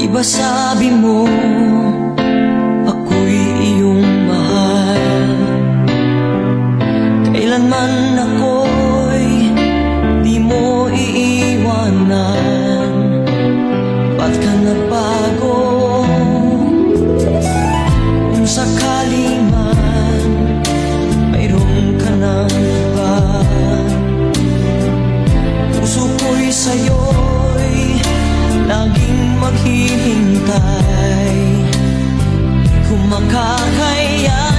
Di ba sabi mo ako'y iyong mahal? Kailanman ako'y di mo iiwanan. Ba't ka nagbago? Kung sakali man mayroon ka ng iba, puso ko'y sa'yo'y laging maghihintay. Kung makakaya